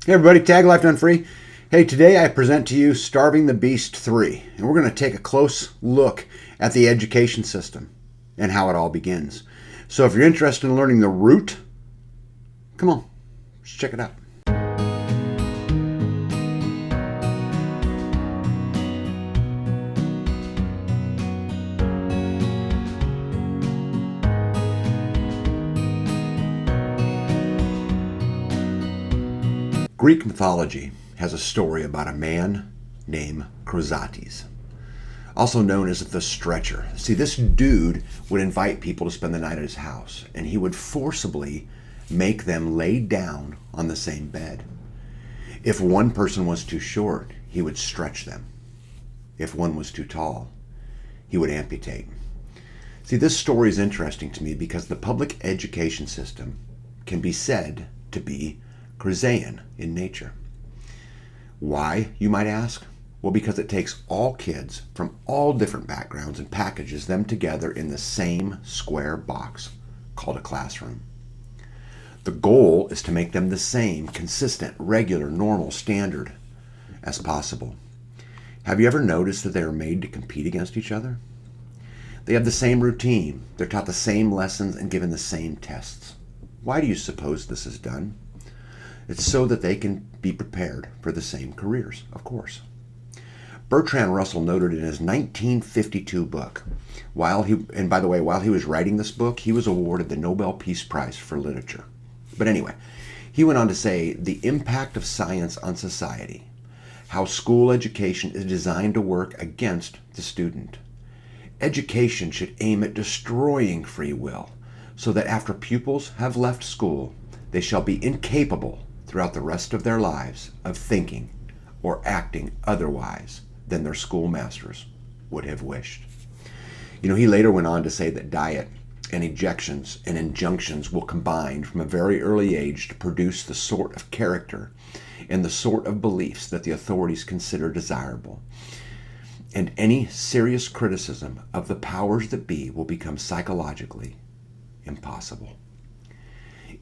Hey everybody, Tag Life Done Free. Hey, today I present to you Starving the Beast 3, and we're going to take a close look at the education system and how it all begins. So if you're interested in learning the root, come on, let's check it out. Greek mythology has a story about a man named Chrysates, also known as the Stretcher. See, this dude would invite people to spend the night at his house, and he would forcibly make them lay down on the same bed. If one person was too short, he would stretch them. If one was too tall, he would amputate. See, this story is interesting to me because the public education system can be said to be Chrysaean in nature. Why, you might ask? Well, because it takes all kids from all different backgrounds and packages them together in the same square box called a classroom. The goal is to make them the same, consistent, regular, normal, standard as possible. Have you ever noticed that they are made to compete against each other? They have the same routine, they're taught the same lessons and given the same tests. Why do you suppose this is done? It's so that they can be prepared for the same careers, of course. Bertrand Russell noted in his 1952 book, while he was writing this book, he was awarded the Nobel Peace Prize for Literature. But anyway, he went on to say, the impact of science on society, how school education is designed to work against the student. Education should aim at destroying free will, so that after pupils have left school, they shall be incapable throughout the rest of their lives of thinking or acting otherwise than their schoolmasters would have wished. You know, he later went on to say that diet and ejections and injunctions will combine from a very early age to produce the sort of character and the sort of beliefs that the authorities consider desirable. And any serious criticism of the powers that be will become psychologically impossible.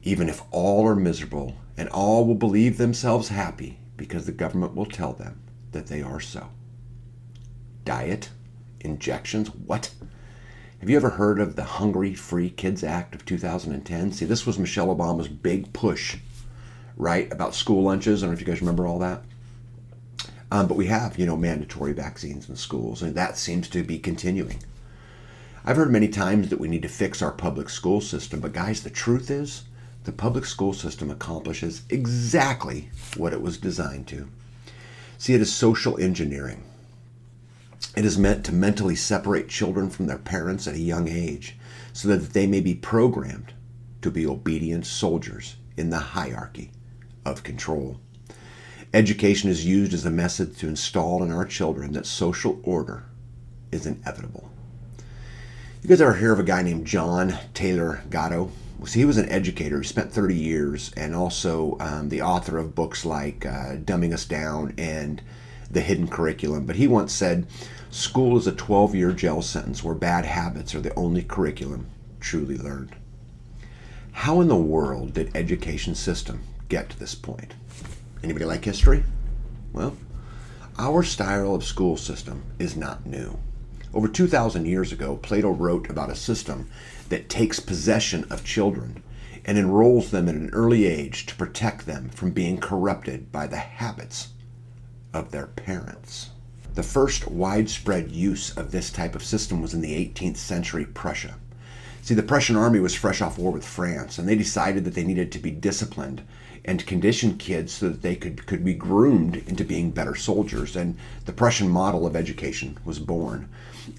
Even if all are miserable and all will believe themselves happy because the government will tell them that they are so. Diet? Injections? What? Have you ever heard of the Hungry Free Kids Act of 2010? See, this was Michelle Obama's big push, right, about school lunches. I don't know if you guys remember all that. But we have, mandatory vaccines in schools, and that seems to be continuing. I've heard many times that we need to fix our public school system, but guys, the truth is, the public school system accomplishes exactly what it was designed to. See, it is social engineering. It is meant to mentally separate children from their parents at a young age so that they may be programmed to be obedient soldiers in the hierarchy of control. Education is used as a method to install in our children that social order is inevitable. You guys ever hear of a guy named John Taylor Gatto? See, he was an educator. He spent 30 years and also the author of books like Dumbing Us Down and The Hidden Curriculum. But he once said, school is a 12-year jail sentence where bad habits are the only curriculum truly learned. How in the world did education system get to this point? Anybody like history? Well, our style of school system is not new. Over 2,000 years ago, Plato wrote about a system that takes possession of children and enrolls them at an early age to protect them from being corrupted by the habits of their parents. The first widespread use of this type of system was in the 18th century Prussia. See, the Prussian army was fresh off war with France, and they decided that they needed to be disciplined and condition kids so that they could be groomed into being better soldiers. And the Prussian model of education was born.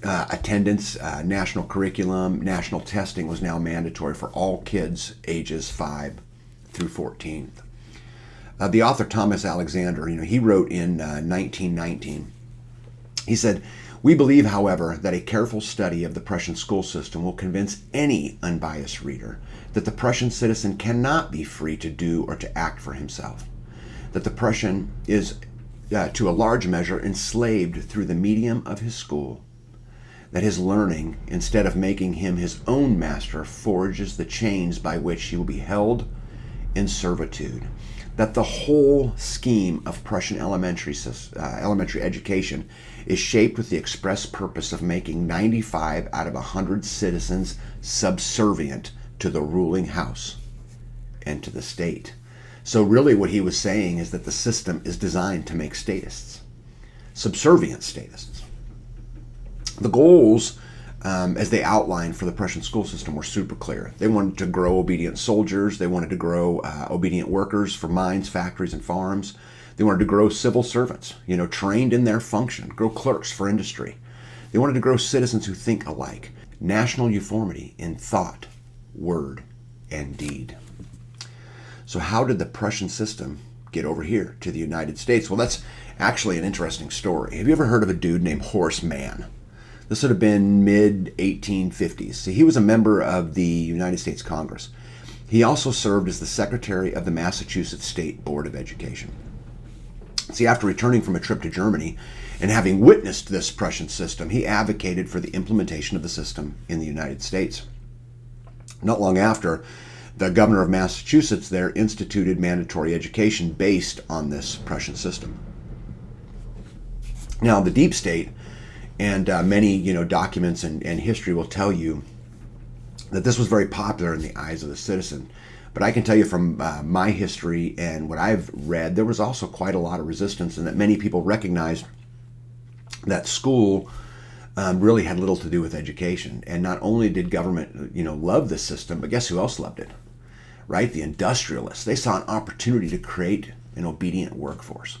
Attendance, national curriculum, national testing was now mandatory for all kids ages 5 through 14. The author Thomas Alexander, he wrote in 1919, he said, "We believe, however, that a careful study of the Prussian school system will convince any unbiased reader that the Prussian citizen cannot be free to do or to act for himself, that the Prussian is, to a large measure, enslaved through the medium of his school, that his learning, instead of making him his own master, forges the chains by which he will be held in servitude, that the whole scheme of Prussian elementary education is shaped with the express purpose of making 95 out of 100 citizens subservient to the ruling house and to the state. So really what he was saying is that the system is designed to make statists, subservient statists. The goals, as they outlined for the Prussian school system, were super clear. They wanted to grow obedient soldiers. They wanted to grow obedient workers for mines, factories, and farms. They wanted to grow civil servants, trained in their function, grow clerks for industry. They wanted to grow citizens who think alike, national uniformity in thought, word, and deed. So how did the Prussian system get over here to the United States? Well, that's actually an interesting story. Have you ever heard of a dude named Horace Mann? This would have been mid-1850s. See, he was a member of the United States Congress. He also served as the secretary of the Massachusetts State Board of Education. See, after returning from a trip to Germany and having witnessed this Prussian system, he advocated for the implementation of the system in the United States. Not long after, the governor of Massachusetts there instituted mandatory education based on this Prussian system. Now, the deep state and many documents and history will tell you that this was very popular in the eyes of the citizen. But I can tell you from my history and what I've read, there was also quite a lot of resistance, and that many people recognized that school really had little to do with education. And not only did government, love the system, but guess who else loved it? Right? The industrialists. They saw an opportunity to create an obedient workforce.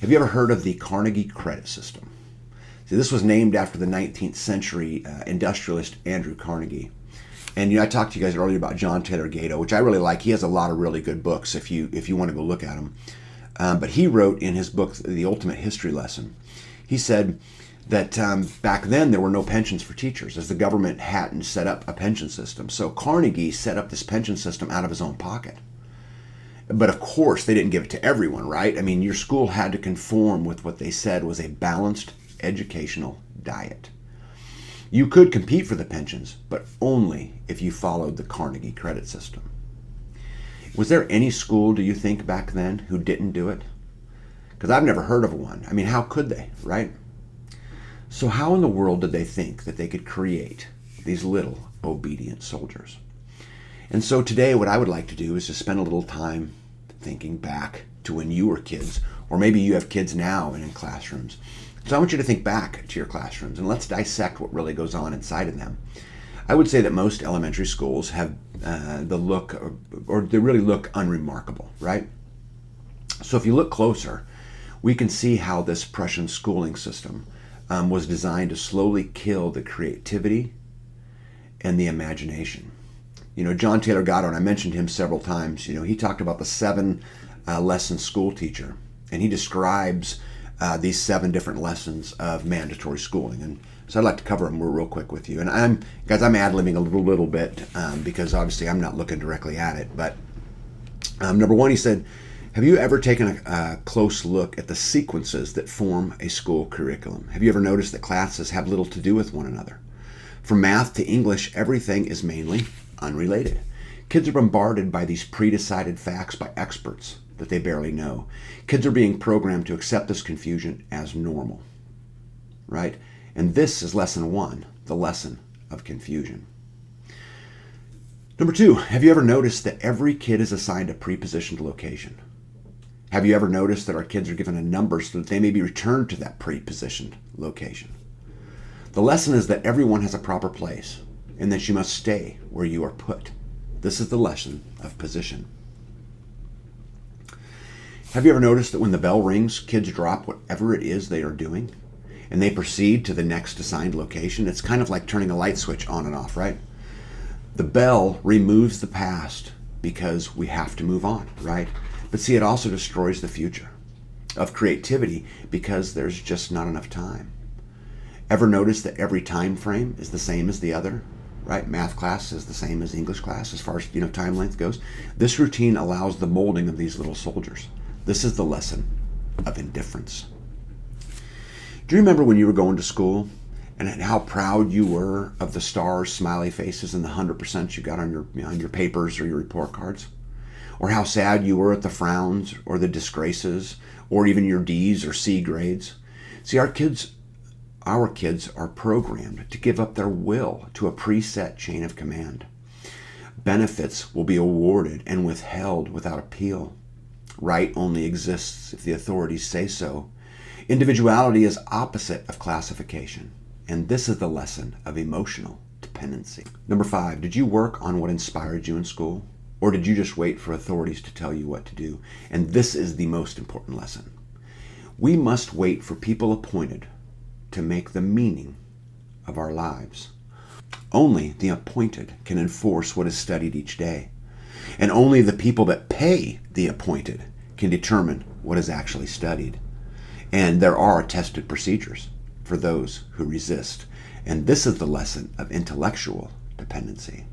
Have you ever heard of the Carnegie Credit System? See, this was named after the 19th century industrialist Andrew Carnegie. And I talked to you guys earlier about John Taylor Gatto, which I really like. He has a lot of really good books if you want to go look at them. But he wrote in his book, The Ultimate History Lesson, he said that back then there were no pensions for teachers, as the government hadn't set up a pension system. So Carnegie set up this pension system out of his own pocket. But of course, they didn't give it to everyone, right? I mean, your school had to conform with what they said was a balanced educational diet. You could compete for the pensions, but only if you followed the Carnegie credit system. Was there any school, do you think, back then who didn't do it? Because I've never heard of one. I mean, how could they, right? So how in the world did they think that they could create these little obedient soldiers? And so today what I would like to do is to spend a little time thinking back to when you were kids, or maybe you have kids now and in classrooms. So I want you to think back to your classrooms and let's dissect what really goes on inside of them. I would say that most elementary schools have the look, or they really look unremarkable, right? So if you look closer, we can see how this Prussian schooling system was designed to slowly kill the creativity and the imagination. John Taylor Gatto, and I mentioned him several times, he talked about the 7-lesson school teacher, and he describes these 7 different lessons of mandatory schooling. And so I'd like to cover them real quick with you. And I'm ad-libbing a little bit because obviously I'm not looking directly at it. But number 1, he said, have you ever taken a close look at the sequences that form a school curriculum? Have you ever noticed that classes have little to do with one another? From math to English, everything is mainly unrelated. Kids are bombarded by these pre-decided facts by experts that they barely know. Kids are being programmed to accept this confusion as normal, right? And this is lesson 1, the lesson of confusion. Number 2, have you ever noticed that every kid is assigned a prepositioned location? Have you ever noticed that our kids are given a number so that they may be returned to that prepositioned location? The lesson is that everyone has a proper place and that you must stay where you are put. This is the lesson of position. Have you ever noticed that when the bell rings, kids drop whatever it is they are doing and they proceed to the next assigned location? It's kind of like turning a light switch on and off, right? The bell removes the past because we have to move on, right? But see, it also destroys the future of creativity because there's just not enough time. Ever notice that every time frame is the same as the other? Right? Math class is the same as English class as far as time length goes. This routine allows the molding of these little soldiers. This is the lesson of indifference. Do you remember when you were going to school and how proud you were of the stars, smiley faces, and the 100% you got on your papers or your report cards? or how sad you were at the frowns or the disgraces or even your D's or C grades. See, our kids are programmed to give up their will to a preset chain of command. Benefits will be awarded and withheld without appeal. Right only exists if the authorities say so. Individuality is opposite of classification, and this is the lesson of emotional dependency. Number 5, did you work on what inspired you in school? Or did you just wait for authorities to tell you what to do? And this is the most important lesson. We must wait for people appointed to make the meaning of our lives. Only the appointed can enforce what is studied each day. And only the people that pay the appointed can determine what is actually studied. And there are tested procedures for those who resist. And this is the lesson of intellectual dependency.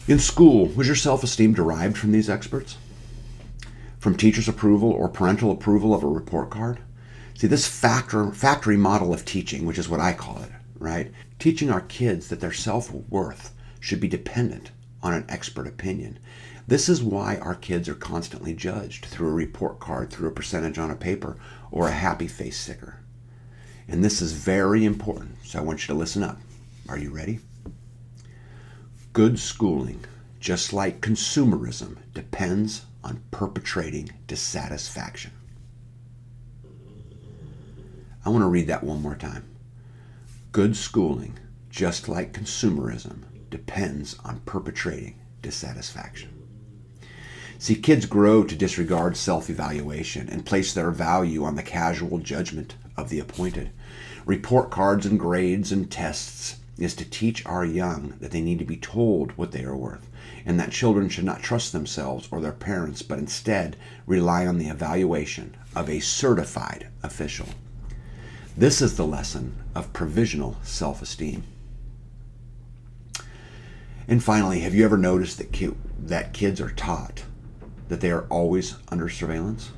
In school, was your self-esteem derived from these experts? From teachers' approval or parental approval of a report card? See, this factory model of teaching, which is what I call it, right? Teaching our kids that their self-worth should be dependent on an expert opinion. This is why our kids are constantly judged through a report card, through a percentage on a paper, or a happy face sticker. And this is very important, so I want you to listen up. Are you ready? Good schooling, just like consumerism, depends on perpetrating dissatisfaction. I want to read that one more time. Good schooling, just like consumerism, depends on perpetrating dissatisfaction. See, kids grow to disregard self-evaluation and place their value on the casual judgment of the appointed. Report cards and grades and tests is to teach our young that they need to be told what they are worth, and that children should not trust themselves or their parents, but instead rely on the evaluation of a certified official. This is the lesson of provisional self-esteem. And finally, have you ever noticed that kids are taught that they are always under surveillance?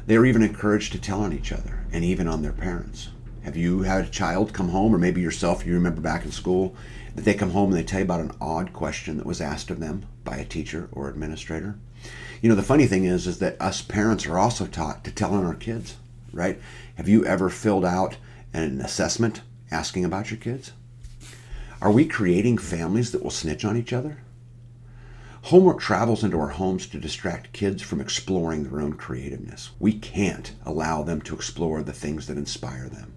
They are even encouraged to tell on each other and even on their parents. Have you had a child come home, or maybe yourself, you remember back in school, that they come home and they tell you about an odd question that was asked of them by a teacher or administrator? You know, the funny thing is that us parents are also taught to tell on our kids, right? Have you ever filled out an assessment asking about your kids? Are we creating families that will snitch on each other? Homework travels into our homes to distract kids from exploring their own creativeness. We can't allow them to explore the things that inspire them.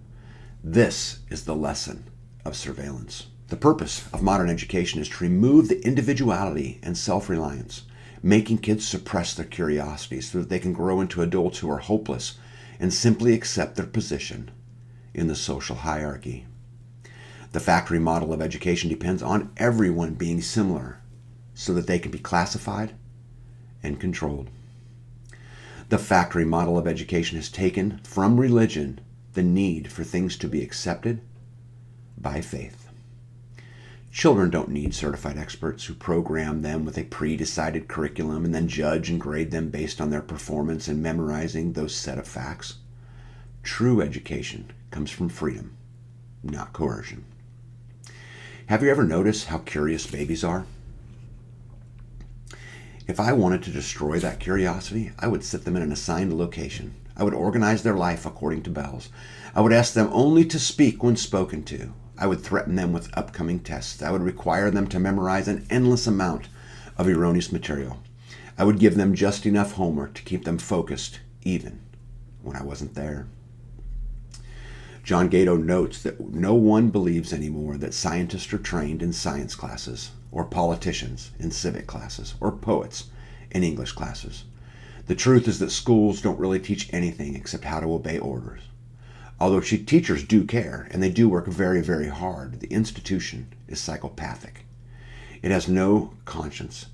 This is the lesson of surveillance. The purpose of modern education is to remove the individuality and self-reliance, making kids suppress their curiosity so that they can grow into adults who are hopeless and simply accept their position in the social hierarchy. The factory model of education depends on everyone being similar so that they can be classified and controlled. The factory model of education has taken from religion the need for things to be accepted by faith. Children don't need certified experts who program them with a pre-decided curriculum and then judge and grade them based on their performance in memorizing those set of facts. True education comes from freedom, not coercion. Have you ever noticed how curious babies are? If I wanted to destroy that curiosity, I would sit them in an assigned location. I would organize their life according to bells. I would ask them only to speak when spoken to. I would threaten them with upcoming tests. I would require them to memorize an endless amount of erroneous material. I would give them just enough homework to keep them focused, even when I wasn't there. John Gatto notes that no one believes anymore that scientists are trained in science classes, or politicians in civic classes, or poets in English classes. The truth is that schools don't really teach anything except how to obey orders. Although teachers do care, and they do work very, very hard, the institution is psychopathic. It has no conscience.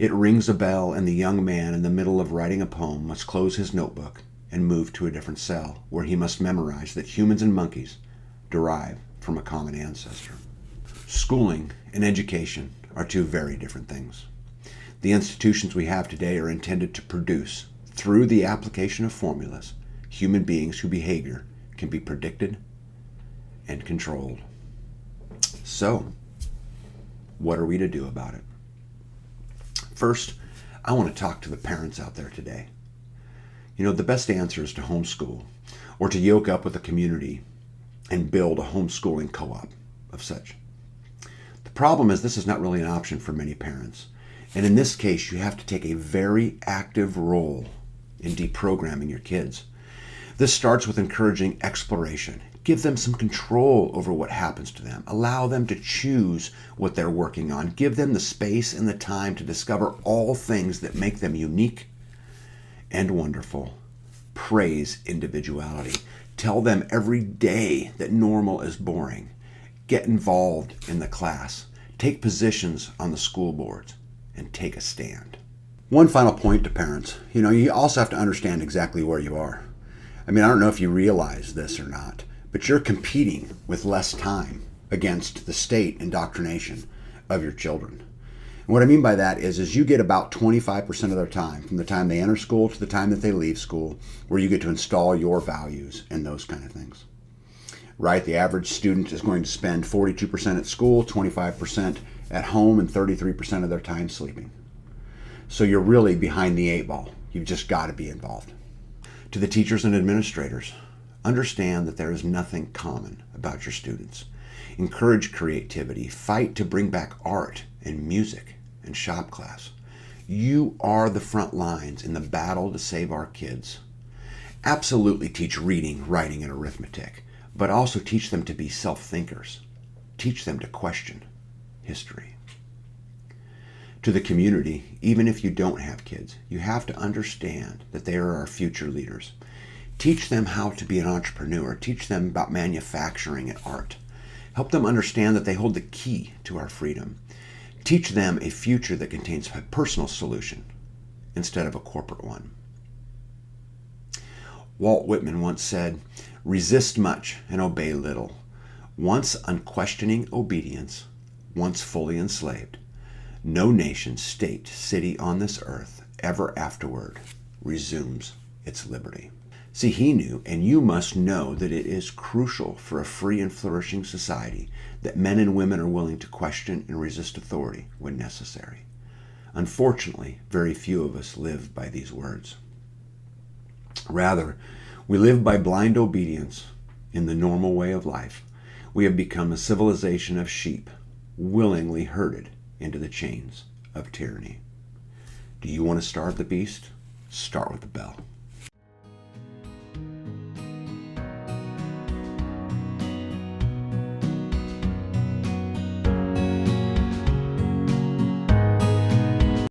It rings a bell, and the young man in the middle of writing a poem must close his notebook and move to a different cell, where he must memorize that humans and monkeys derive from a common ancestor. Schooling and education are two very different things. The institutions we have today are intended to produce, through the application of formulas, human beings whose behavior can be predicted and controlled. So, what are we to do about it? First, I want to talk to the parents out there today. The best answer is to homeschool or to yoke up with a community and build a homeschooling co-op of such. The problem is this is not really an option for many parents. And in this case, you have to take a very active role in deprogramming your kids. This starts with encouraging exploration. Give them some control over what happens to them. Allow them to choose what they're working on. Give them the space and the time to discover all things that make them unique and wonderful. Praise individuality. Tell them every day that normal is boring. Get involved in the class. Take positions on the school boards and take a stand. One final point to parents. You also have to understand exactly where you are. I don't know if you realize this or not, but you're competing with less time against the state indoctrination of your children. And what I mean by that is you get about 25% of their time from the time they enter school to the time that they leave school, where you get to install your values and those kind of things. Right? The average student is going to spend 42% at school, 25% at home, and 33% of their time sleeping. So you're really behind the eight ball. You've just got to be involved. To the teachers and administrators, understand that there is nothing common about your students. Encourage creativity. Fight to bring back art and music and shop class. You are the front lines in the battle to save our kids. Absolutely teach reading, writing, and arithmetic, but also teach them to be self-thinkers. Teach them to question history. To the community, even if you don't have kids, you have to understand that they are our future leaders. Teach them how to be an entrepreneur. Teach them about manufacturing and art. Help them understand that they hold the key to our freedom. Teach them a future that contains a personal solution instead of a corporate one. Walt Whitman once said, "Resist much and obey little. Once unquestioning obedience, once fully enslaved, no nation, state, city on this earth ever afterward resumes its liberty." See, he knew, and you must know, that it is crucial for a free and flourishing society that men and women are willing to question and resist authority when necessary. Unfortunately, very few of us live by these words. Rather, we live by blind obedience in the normal way of life. We have become a civilization of sheep, willingly herded into the chains of tyranny. Do you want to starve the beast? Start with the bell.